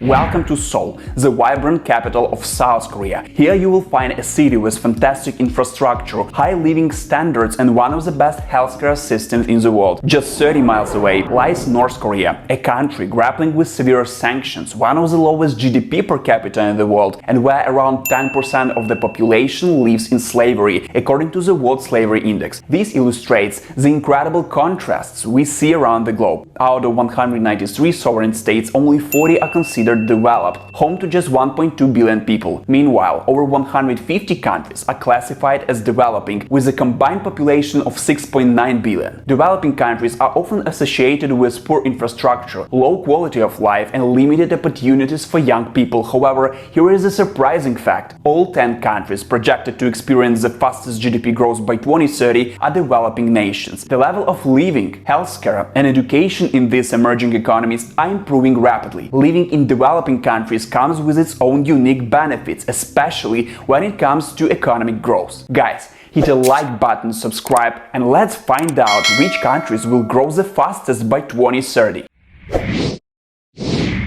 Welcome to Seoul, the vibrant capital of South Korea. Here you will find a city with fantastic infrastructure, high living standards and one of the best healthcare systems in the world. Just 30 miles away lies North Korea, a country grappling with severe sanctions, one of the lowest GDP per capita in the world, and where around 10% of the population lives in slavery, according to the World Slavery Index. This illustrates the incredible contrasts we see around the globe. Out of 193 sovereign states, only 40 are considered developed, home to just 1.2 billion people. Meanwhile, over 150 countries are classified as developing, with a combined population of 6.9 billion. Developing countries are often associated with poor infrastructure, low quality of life and limited opportunities for young people. However, here is a surprising fact. All 10 countries projected to experience the fastest GDP growth by 2030 are developing nations. The level of living, healthcare and education in these emerging economies are improving rapidly. Living in developing countries comes with its own unique benefits, especially when it comes to economic growth. Guys, hit a like button, subscribe, and let's find out which countries will grow the fastest by 2030.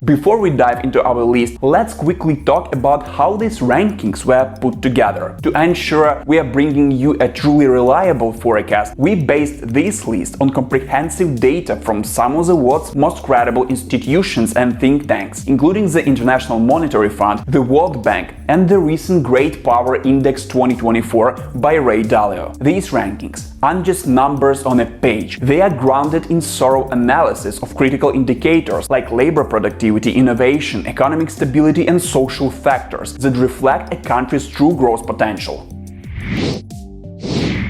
Before we dive into our list, let's quickly talk about how these rankings were put together. To ensure we are bringing you a truly reliable forecast, we based this list on comprehensive data from some of the world's most credible institutions and think tanks, including the International Monetary Fund, the World Bank, and the recent Great Power Index 2024 by Ray Dalio. These rankings aren't just numbers on a page. They are grounded in thorough analysis of critical indicators like labor productivity, innovation, economic stability and social factors that reflect a country's true growth potential.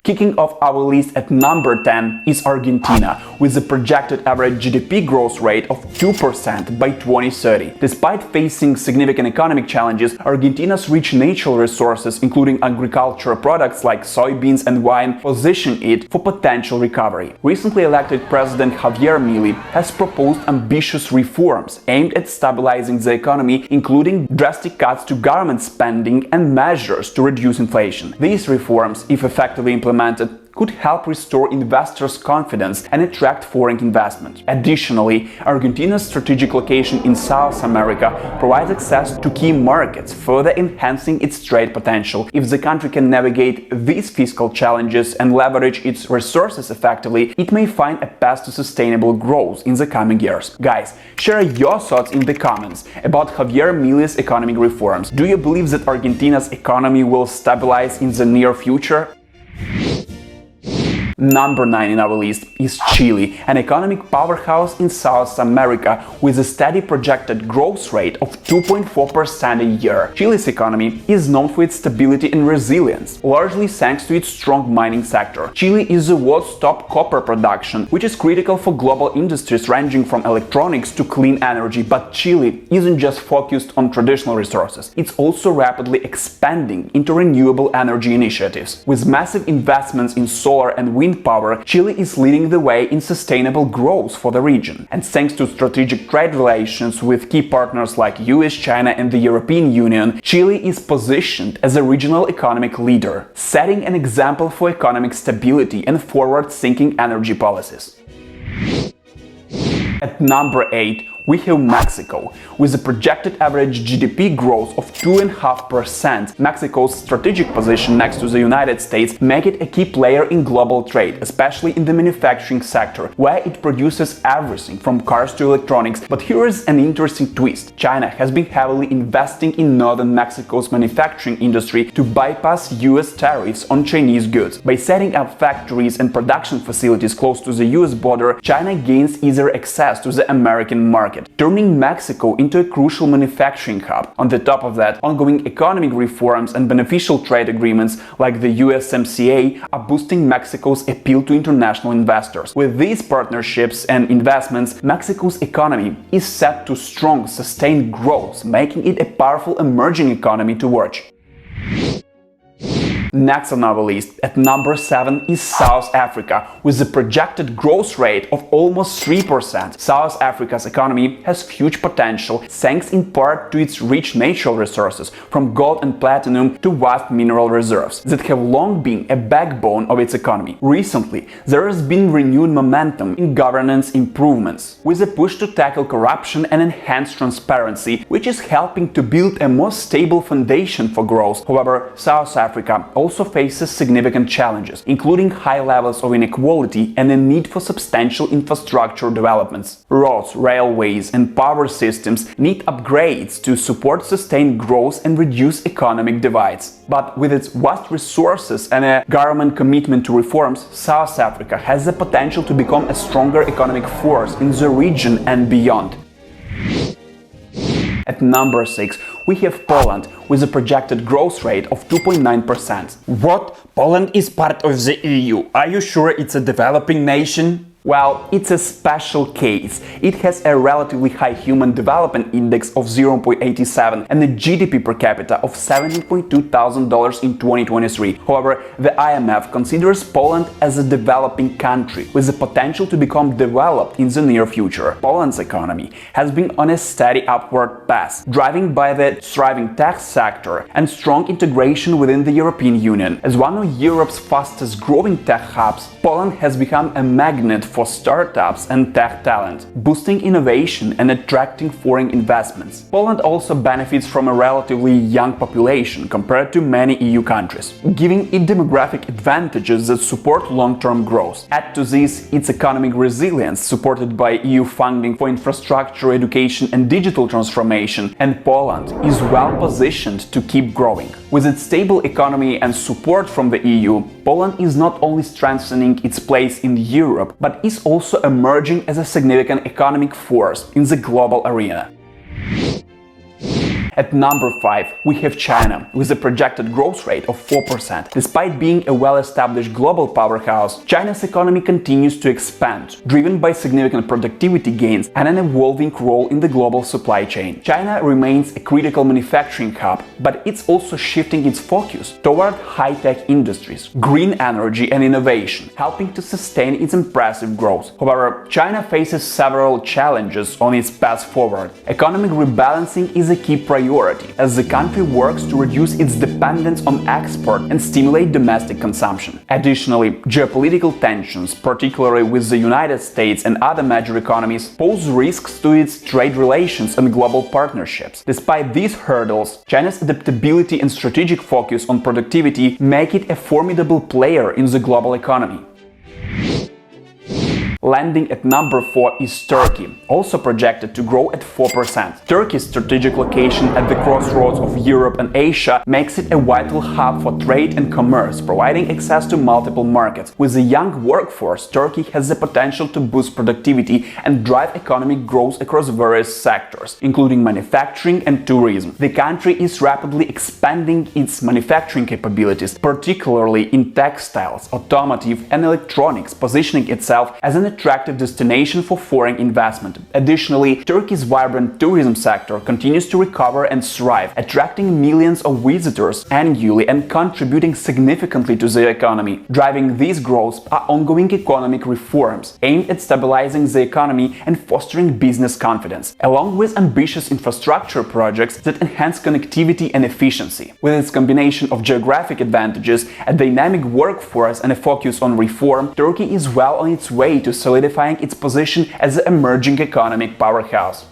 Kicking off our list at number 10 is Argentina, with a projected average GDP growth rate of 2% by 2030. Despite facing significant economic challenges, Argentina's rich natural resources, including agricultural products like soybeans and wine, position it for potential recovery. Recently elected President Javier Milei has proposed ambitious reforms aimed at stabilizing the economy, including drastic cuts to government spending and measures to reduce inflation. These reforms, if effectively implemented, could help restore investors' confidence and attract foreign investment. Additionally, Argentina's strategic location in South America provides access to key markets, further enhancing its trade potential. If the country can navigate these fiscal challenges and leverage its resources effectively, it may find a path to sustainable growth in the coming years. Guys, share your thoughts in the comments about Javier Milei's economic reforms. Do you believe that Argentina's economy will stabilize in the near future? Number 9 in our list is Chile, an economic powerhouse in South America with a steady projected growth rate of 2.4% a year. Chile's economy is known for its stability and resilience, largely thanks to its strong mining sector. Chile is the world's top copper production, which is critical for global industries ranging from electronics to clean energy. But Chile isn't just focused on traditional resources, it's also rapidly expanding into renewable energy initiatives. With massive investments in solar and wind power, Chile is leading the way in sustainable growth for the region. And thanks to strategic trade relations with key partners like US, China and the European Union, Chile is positioned as a regional economic leader, setting an example for economic stability and forward-thinking energy policies. At number 8, we have Mexico, with a projected average GDP growth of 2.5%. Mexico's strategic position next to the United States make it a key player in global trade, especially in the manufacturing sector, where it produces everything from cars to electronics. But here is an interesting twist. China has been heavily investing in northern Mexico's manufacturing industry to bypass US tariffs on Chinese goods. By setting up factories and production facilities close to the US border, China gains easier access to the American market, turning Mexico into a crucial manufacturing hub. On the top of that, ongoing economic reforms and beneficial trade agreements like the USMCA are boosting Mexico's appeal to international investors. With these partnerships and investments, Mexico's economy is set to strong, sustained growth, making it a powerful emerging economy to watch. Next on our list, at number 7, is South Africa, with a projected growth rate of almost 3%. South Africa's economy has huge potential thanks in part to its rich natural resources, from gold and platinum to vast mineral reserves that have long been a backbone of its economy. Recently, there has been renewed momentum in governance improvements, with a push to tackle corruption and enhance transparency, which is helping to build a more stable foundation for growth. However, South Africa also faces significant challenges, including high levels of inequality and a need for substantial infrastructure developments. Roads, railways, and power systems need upgrades to support sustained growth and reduce economic divides. But with its vast resources and a government commitment to reforms, South Africa has the potential to become a stronger economic force in the region and beyond. At number 6, we have Poland, with a projected growth rate of 2.9%. What? Poland is part of the EU. Are you sure it's a developing nation? Well, it's a special case. It has a relatively high Human Development Index of 0.87 and a GDP per capita of $17,200 in 2023. However, the IMF considers Poland as a developing country with the potential to become developed in the near future. Poland's economy has been on a steady upward path, driven by the thriving tech sector and strong integration within the European Union. As one of Europe's fastest growing tech hubs, Poland has become a magnet for startups and tech talent, boosting innovation and attracting foreign investments. Poland also benefits from a relatively young population compared to many EU countries, giving it demographic advantages that support long-term growth. Add to this its economic resilience, supported by EU funding for infrastructure, education, and digital transformation, and Poland is well positioned to keep growing. With its stable economy and support from the EU, Poland is not only strengthening its place in Europe, but is also emerging as a significant economic force in the global arena. At number 5, we have China, with a projected growth rate of 4%. Despite being a well-established global powerhouse, China's economy continues to expand, driven by significant productivity gains and an evolving role in the global supply chain. China remains a critical manufacturing hub, but it's also shifting its focus toward high-tech industries, green energy and innovation, helping to sustain its impressive growth. However, China faces several challenges on its path forward. Economic rebalancing is a key priority, as the country works to reduce its dependence on export and stimulate domestic consumption. Additionally, geopolitical tensions, particularly with the United States and other major economies, pose risks to its trade relations and global partnerships. Despite these hurdles, China's adaptability and strategic focus on productivity make it a formidable player in the global economy. Landing at number 4 is Turkey, also projected to grow at 4%. Turkey's strategic location at the crossroads of Europe and Asia makes it a vital hub for trade and commerce, providing access to multiple markets. With a young workforce, Turkey has the potential to boost productivity and drive economic growth across various sectors, including manufacturing and tourism. The country is rapidly expanding its manufacturing capabilities, particularly in textiles, automotive, and electronics, positioning itself as an attractive destination for foreign investment. Additionally, Turkey's vibrant tourism sector continues to recover and thrive, attracting millions of visitors annually and contributing significantly to the economy. Driving this growth are ongoing economic reforms aimed at stabilizing the economy and fostering business confidence, along with ambitious infrastructure projects that enhance connectivity and efficiency. With its combination of geographic advantages, a dynamic workforce, and a focus on reform, Turkey is well on its way to solidifying its position as an emerging economic powerhouse.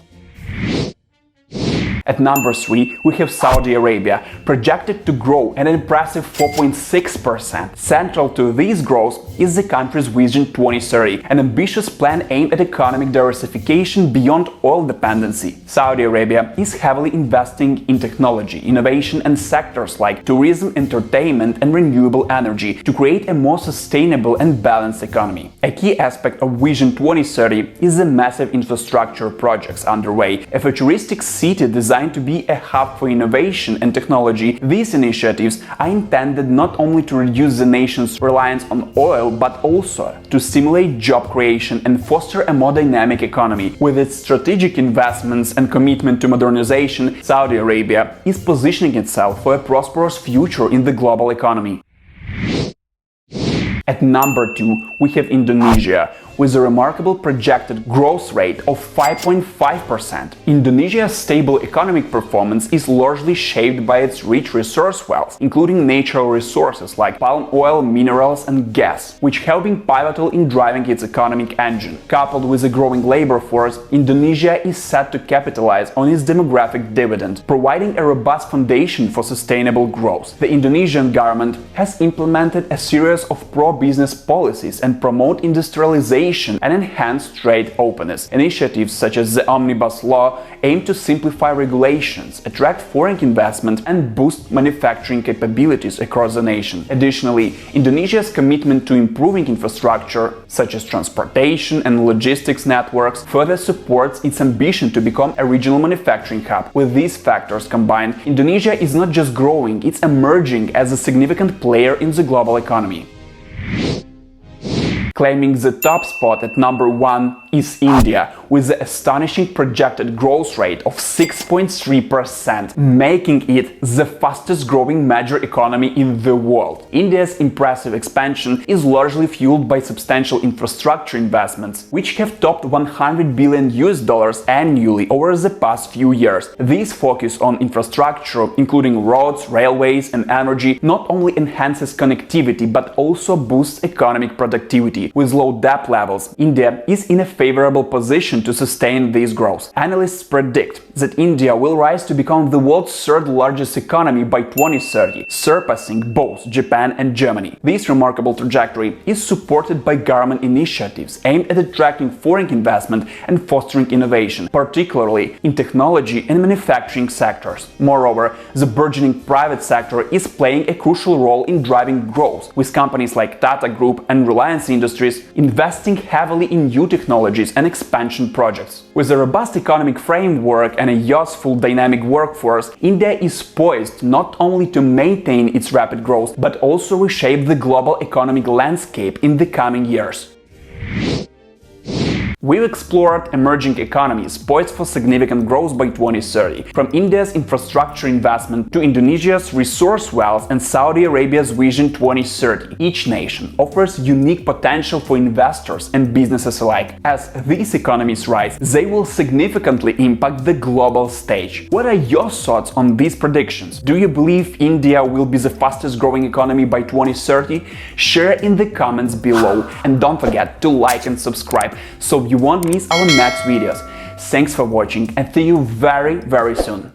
At number 3, we have Saudi Arabia, projected to grow at an impressive 4.6%. Central to this growth is the country's Vision 2030, an ambitious plan aimed at economic diversification beyond oil dependency. Saudi Arabia is heavily investing in technology, innovation, and sectors like tourism, entertainment, and renewable energy to create a more sustainable and balanced economy. A key aspect of Vision 2030 is the massive infrastructure projects underway, a futuristic city designed to be a hub for innovation and technology. These initiatives are intended not only to reduce the nation's reliance on oil, but also to stimulate job creation and foster a more dynamic economy. With its strategic investments and commitment to modernization, Saudi Arabia is positioning itself for a prosperous future in the global economy. At number 2, we have Indonesia, with a remarkable projected growth rate of 5.5%. Indonesia's stable economic performance is largely shaped by its rich resource wealth, including natural resources like palm oil, minerals and gas, which have been pivotal in driving its economic engine. Coupled with a growing labor force, Indonesia is set to capitalize on its demographic dividend, providing a robust foundation for sustainable growth. The Indonesian government has implemented a series of pro-business policies and promote industrialization and enhance trade openness. Initiatives such as the Omnibus Law aim to simplify regulations, attract foreign investment, and boost manufacturing capabilities across the nation. Additionally, Indonesia's commitment to improving infrastructure, such as transportation and logistics networks, further supports its ambition to become a regional manufacturing hub. With these factors combined, Indonesia is not just growing, it's emerging as a significant player in the global economy. Claiming the top spot at number 1 is India, with the astonishing projected growth rate of 6.3%, making it the fastest growing major economy in the world. India's impressive expansion is largely fueled by substantial infrastructure investments, which have topped $100 billion annually over the past few years. This focus on infrastructure, including roads, railways and energy, not only enhances connectivity but also boosts economic productivity. With low debt levels, India is in a favorable position to sustain this growth. Analysts predict that India will rise to become the world's third largest economy by 2030, surpassing both Japan and Germany. This remarkable trajectory is supported by government initiatives aimed at attracting foreign investment and fostering innovation, particularly in technology and manufacturing sectors. Moreover, the burgeoning private sector is playing a crucial role in driving growth, with companies like Tata Group and Reliance Industries investing heavily in new technologies and expansion projects. With a robust economic framework and a useful dynamic workforce, India is poised not only to maintain its rapid growth, but also reshape the global economic landscape in the coming years. We've explored emerging economies poised for significant growth by 2030, from India's infrastructure investment to Indonesia's resource wealth and Saudi Arabia's Vision 2030. Each nation offers unique potential for investors and businesses alike. As these economies rise, they will significantly impact the global stage. What are your thoughts on these predictions? Do you believe India will be the fastest growing economy by 2030? Share in the comments below, and don't forget to like and subscribe so you won't miss our next videos. Thanks for watching and see you very soon.